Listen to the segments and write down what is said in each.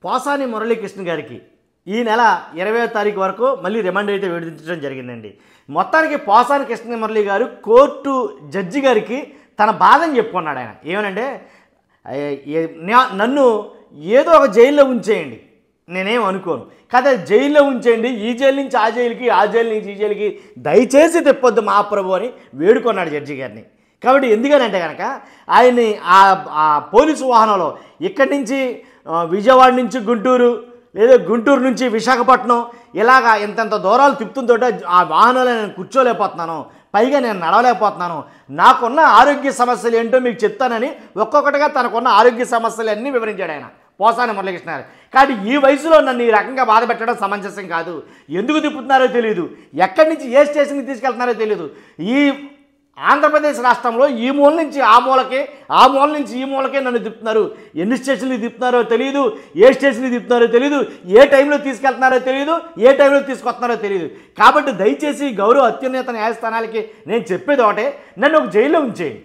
పోసాని మురళీకృష్ణ గారికి ఈ నెల 20వ తారీఖు వరకు మళ్ళీ రిమాండ్ అయితే విధించడం జరిగిందండి. మొత్తానికి పోసాని కృష్ణ మురళి గారు కోర్టు జడ్జి గారికి తన బాధని చెప్పుకున్నాడు. ఆయన ఏమనంటే, నన్ను ఏదో ఒక జైల్లో ఉంచేయండి, నేనేం అనుకోను కదా, జైల్లో ఉంచేయండి, ఈ జైలు నుంచి ఆ జైలుకి, ఆ జైలు నుంచి ఈ జైలుకి దయచేసి తెప్పొద్దు మహాప్రభు అని వేడుకున్నాడు జడ్జి గారిని. కాబట్టి ఎందుకనంటే కనుక ఆయన్ని ఆ పోలీసు వాహనంలో ఇక్కడి నుంచి విజయవాడ నుంచి గుంటూరు, లేదా గుంటూరు నుంచి విశాఖపట్నం ఇలాగా ఇంతంత దూరాలు తిప్పుతుంతో ఆ వాహనంలో నేను కూర్చోలేకపోతున్నాను, పైగా నేను నడవలేకపోతున్నాను, నాకున్న ఆరోగ్య సమస్యలు ఏంటో మీకు చెప్తానని ఒక్కొక్కటిగా తనకున్న ఆరోగ్య సమస్యలన్నీ వివరించాడు ఆయన పోసాని మురళీకృష్ణ గారు. కాబట్టి ఈ వయసులో నన్ను ఈ రకంగా బాధ పెట్టడం సమంజసం కాదు, ఎందుకు తిప్పుతున్నారో తెలియదు, ఎక్కడి నుంచి ఏ స్టేషన్కి తీసుకెళ్తున్నారో తెలియదు, ఈ ఆంధ్రప్రదేశ్ రాష్ట్రంలో ఈ మూల నుంచి ఆ మూలకే, ఆ మూల నుంచి ఈ మూలకే నన్ను తిప్పుతున్నారు, ఎన్ని స్టేషన్లు తిప్పుతున్నారో తెలియదు, ఏ స్టేషన్లు తిప్పుతున్నారో తెలియదు, ఏ టైంలో తీసుకెళ్తున్నారో తెలియదు, ఏ టైంలో తీసుకొస్తున్నారో తెలియదు. కాబట్టి దయచేసి గౌరవ అత్యున్నత న్యాయస్థానాలకి నేను చెప్పేది ఒకటే, నన్ను ఒక జైల్లో ఉంచేయండి,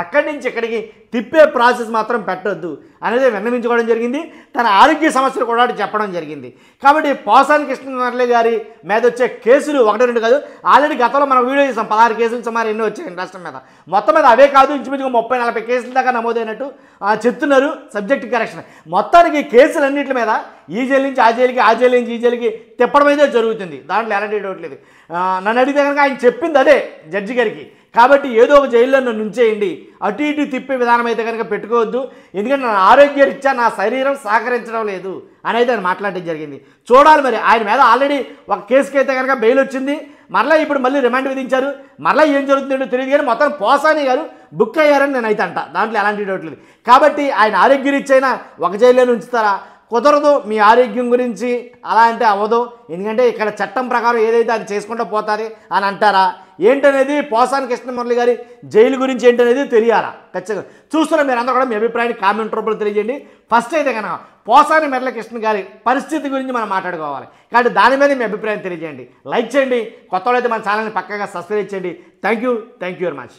అక్కడి నుంచి ఇక్కడికి తిప్పే ప్రాసెస్ మాత్రం పెట్టొద్దు అనేది విన్నవించుకోవడం జరిగింది. తన ఆరోగ్య సమస్యలు కూడా చెప్పడం జరిగింది. కాబట్టి పోసాని కృష్ణ మురళి గారి మీద వచ్చే కేసులు 1-2 కాదు, ఆల్రెడీ గతంలో మనం వీడియో చేసాం, 16 కేసులు సుమారు ఎన్నో వచ్చాయి రాష్ట్రం మీద. మొత్తం మీద అవే కాదు, ఇంచుమించుగా 30-40 కేసుల దాకా నమోదైనట్టు చెప్తున్నారు సబ్జెక్ట్ కరెక్షన్. మొత్తానికి కేసులన్నింటి మీద ఈ జైలు నుంచి ఆ జైలుకి, ఆ జైలు నుంచి ఈ జైలుకి తిప్పడం అయితే జరుగుతుంది, దాంట్లో ఎలాంటి డౌట్ లేదు. నన్ను అడిగితే కనుక ఆయన చెప్పింది అదే జడ్జి గారికి. కాబట్టి ఏదో ఒక జైల్లో నన్ను ఉంచేయండి, అటు ఇటు తిప్పే విధానం అయితే కనుక పెట్టుకోవద్దు, ఎందుకంటే నా ఆరోగ్యరీత్యా నా శరీరం సహకరించడం లేదు అని అయితే ఆయన మాట్లాడడం జరిగింది. చూడాలి మరి, ఆయన మీద ఆల్రెడీ ఒక కేసుకి అయితే కనుక బెయిల్ వచ్చింది, మరలా ఇప్పుడు మళ్ళీ రిమాండ్ విధించారు, మరలా ఏం జరుగుతుందో తెలియదు. కానీ మొత్తం పోసాని గారు బుక్ అయ్యారని నేను అయితే అంట, దాంట్లో ఎలాంటి డౌట్ లేదు. కాబట్టి ఆయన ఆరోగ్యరీత్యైనా ఒక జైల్లోనే ఉంచుతారా? కుదరదు, మీ ఆరోగ్యం గురించి అలా అంటే అవ్వదు, ఎందుకంటే ఇక్కడ చట్టం ప్రకారం ఏదైతే అది చేసుకుంటూ పోతుంది అని అంటారా ఏంటనేది, పోసాని కృష్ణ మురళి గారి జైలు గురించి ఏంటనేది తెలియాలా ఖచ్చితంగా. చూస్తున్న మీరు అందరూ కూడా మీ అభిప్రాయాన్ని కామెంట్ రూపంలో తెలియజేయండి. ఫస్ట్ అయితే కనుక పోసాని మురళీకృష్ణ గారి పరిస్థితి గురించి మనం మాట్లాడుకోవాలి, కాబట్టి దాని మీద మీ అభిప్రాయం తెలియజేయండి, లైక్ చేయండి, కొత్త వాళ్ళైతే మన ఛానల్ని పక్కగా సబ్స్క్రైబ్ చేయండి. Thank you very much.